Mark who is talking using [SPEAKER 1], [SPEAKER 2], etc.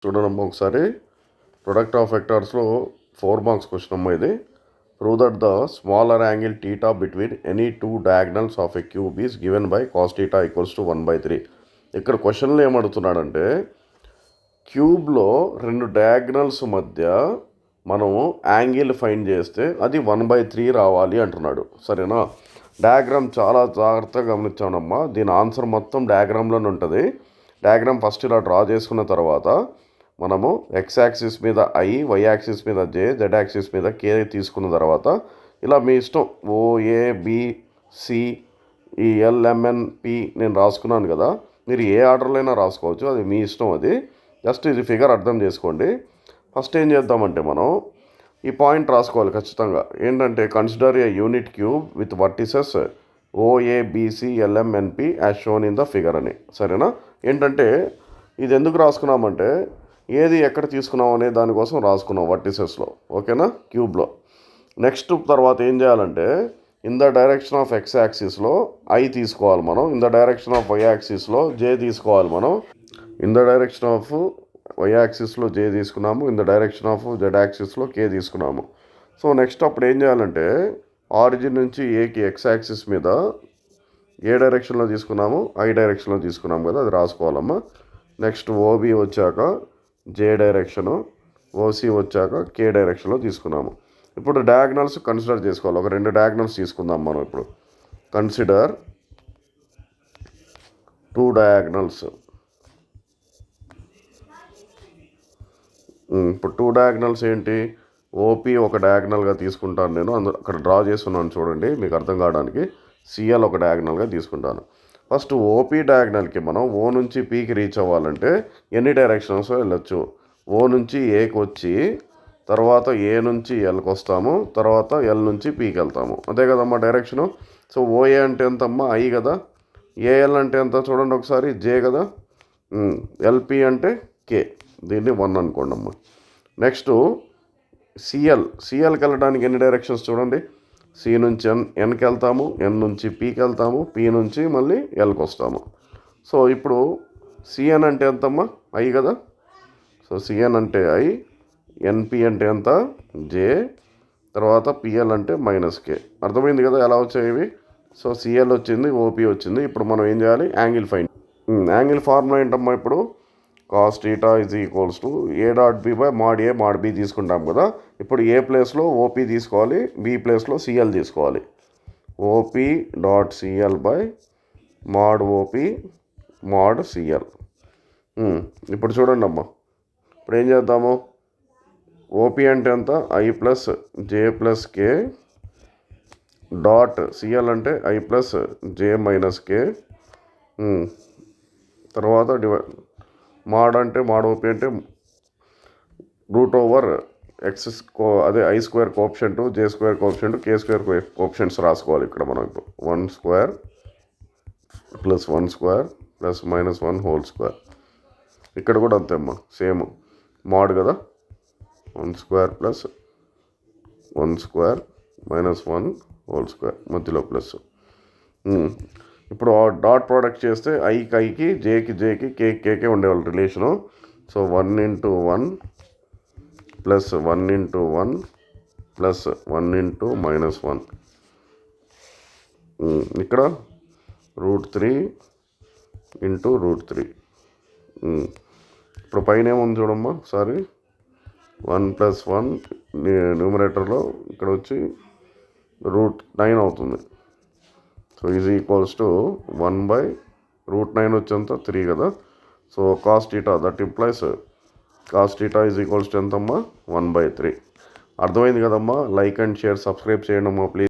[SPEAKER 1] చూడండి ఒకసారి product of వెక్టార్స్లో 4 marks question అమ్మ ఇది. Prove that the smaller angle theta between any two diagonals of a cube is given by cos theta equals to 1/3. ఇక్కడ క్వశ్చన్లో ఏమడుగుతున్నాడంటే క్యూబ్లో 2 diagonals మధ్య మనము angle find చేస్తే అది 1/3 రావాలి అంటున్నాడు. సరేనా? డయాగ్రామ్ చాలా జాగ్రత్తగా గమనించామమ్మా. దీని ఆన్సర్ మొత్తం డయాగ్రామ్లోనే ఉంటుంది. డయాగ్రామ్ ఫస్ట్ ఇలా డ్రా చేసుకున్న తర్వాత మనము ఎక్స్ యాక్సిస్ మీద ఐ, వై యాక్సిస్ మీద జే, జెడ్ యాక్సిస్ మీద కే తీసుకున్న తర్వాత ఇలా మీ ఇష్టం ఓఏబిసి ఈ ఎల్ఎంఎన్పి నేను రాసుకున్నాను కదా, మీరు ఏ ఆర్డర్లో రాసుకోవచ్చు, అది మీ ఇష్టం. అది జస్ట్ ఇది ఫిగర్ అర్థం చేసుకోండి. ఫస్ట్ ఏం చేద్దామంటే మనం ఈ పాయింట్ రాసుకోవాలి ఖచ్చితంగా. ఏంటంటే consider a unit cube with vertices OABCLMNP as shown in the figure అని. సరేనా? ఏంటంటే ఇది ఎందుకు రాసుకున్నామంటే ఏది ఎక్కడ తీసుకున్నాం అనే దానికోసం రాసుకున్నాం వర్టిసెస్లో. ఓకేనా? క్యూబ్లో. నెక్స్ట్ తర్వాత ఏం చేయాలంటే in the direction of X యాక్సిస్లో ఐ తీసుకోవాలి మనం, in the direction of Y యాక్సిస్లో జే తీసుకోవాలి మనం. In the direction of Y యాక్సిస్లో జే తీసుకున్నాము, in the direction of Z యాక్సిస్లో కే తీసుకున్నాము. సో నెక్స్ట్ అప్పుడు ఏం చేయాలంటే ఆరిజిన్ నుంచి ఏకి ఎక్స్ యాక్సిస్ మీద ఏ డైరెక్షన్లో తీసుకున్నాము, ఐ డైరెక్షన్లో తీసుకున్నాము కదా, అది రాసుకోవాలమ్మా. నెక్స్ట్ ఓబి వచ్చాక జే డైరెక్షను, ఓసి వచ్చాక కే డైరెక్షన్లో తీసుకున్నాము. ఇప్పుడు డయాగ్నల్స్ కన్సిడర్ చేసుకోవాలి. ఒక 2 డయాగ్నల్స్ తీసుకుందాం మనం ఇప్పుడు. Consider 2 diagonals. ఇప్పుడు 2 డయాగ్నల్స్ ఏంటి? ఓపీ ఒక డయాగ్నల్గా తీసుకుంటాను నేను, అక్కడ డ్రా చేస్తున్నాను చూడండి మీకు అర్థం కావడానికి. సిఎల్ ఒక డయాగ్నల్గా తీసుకుంటాను. ఫస్ట్ ఓపీ డయాగ్నల్కి మనం ఓ నుంచి పీకి రీచ్ అవ్వాలంటే ఎన్ని డైరెక్షన్స్ వెళ్ళొచ్చు? ఓ నుంచి ఏకి వచ్చి తర్వాత ఏ నుంచి ఎల్కి వస్తాము, తర్వాత ఎల్ నుంచి పీకి వెళ్తాము. అదే కదమ్మా డైరెక్షను. సో ఓఏ అంటే ఎంతమ్మా? ఐ కదా. ఏఎల్ అంటే ఎంత చూడండి ఒకసారి, జే కదా. ఎల్పి అంటే కే. దీన్ని 1 అనుకోండి అమ్మా. నెక్స్ట్ సిఎల్కి వెళ్ళడానికి ఎన్ని డైరెక్షన్స్ చూడండి. సి నుంచి ఎన్కి వెళ్తాము, ఎన్ నుంచి పీకి వెళ్తాము, పీ నుంచి మళ్ళీ ఎల్కి వస్తాము. సో ఇప్పుడు సిఎన్ అంటే ఎంతమ్మా? ఐ కదా. సో సిఎన్ అంటే ఐ, ఎన్పి అంటే ఎంత? జే, తర్వాత పిఎల్ అంటే -కే. అర్థమైంది కదా ఎలా వచ్చాయి? సో సిఎల్ వచ్చింది, ఓపీ వచ్చింది. ఇప్పుడు మనం ఏం చేయాలి? Angle find. యాంగిల్ ఫార్ములా ఏంటమ్మా? ఇప్పుడు cos theta is equals to A dot B by mod A mod B తీసుకుంటాం కదా. ఇప్పుడు ఏ ప్లేస్లో ఓపీ తీసుకోవాలి, బి ప్లేస్లో సిఎల్ తీసుకోవాలి. OP dot CL by mod OP mod CL. ఇప్పుడు చూడండి అమ్మా, ఇప్పుడు ఏం చేద్దాము? ఓపీ అంటే ఎంత? I plus j plus k dot CL అంటే i plus j minus k. తర్వాత మాడ్ అంటే మాడ్ ఓపీ అంటే రూట్ ఓవర్ ఎక్స్ అదే i square coefficient, j square coefficient, k square coefficients రాసుకోవాలి ఇక్కడ మనం. ఇప్పుడు 1 square plus 1 square plus -1 whole square. ఇక్కడ కూడా అంతే అమ్మా, సేమ్ మాడ్ కదా. 1 square plus 1 square -1 whole square, మధ్యలో ప్లస్. ఇప్పుడు డాట్ ప్రోడక్ట్ చేస్తే ఐకి ఐకి, జేకి జేకి, కేకి కేకే ఉండేవాళ్ళు రిలేషను. So 1 × 1 plus 1 × 1 plus 1 × -1. ఇక్కడ √3 × √3. ఇప్పుడు పైన ఏముంది చూడమ్మా ఒకసారి. 1 + 1 న్యూమరేటర్లో ఇక్కడ వచ్చి √9 అవుతుంది. సో ఈజ్ ఈక్వల్స్ టు 1/√9 వచ్చేంత 3 కదా. So cos theta that implies cos theta is equals to ఎంతమ్మా? 1/3. అర్థమైంది కదమ్మా. లైక్ అండ్ షేర్, సబ్స్క్రైబ్ చేయండి అమ్మా ప్లీజ్.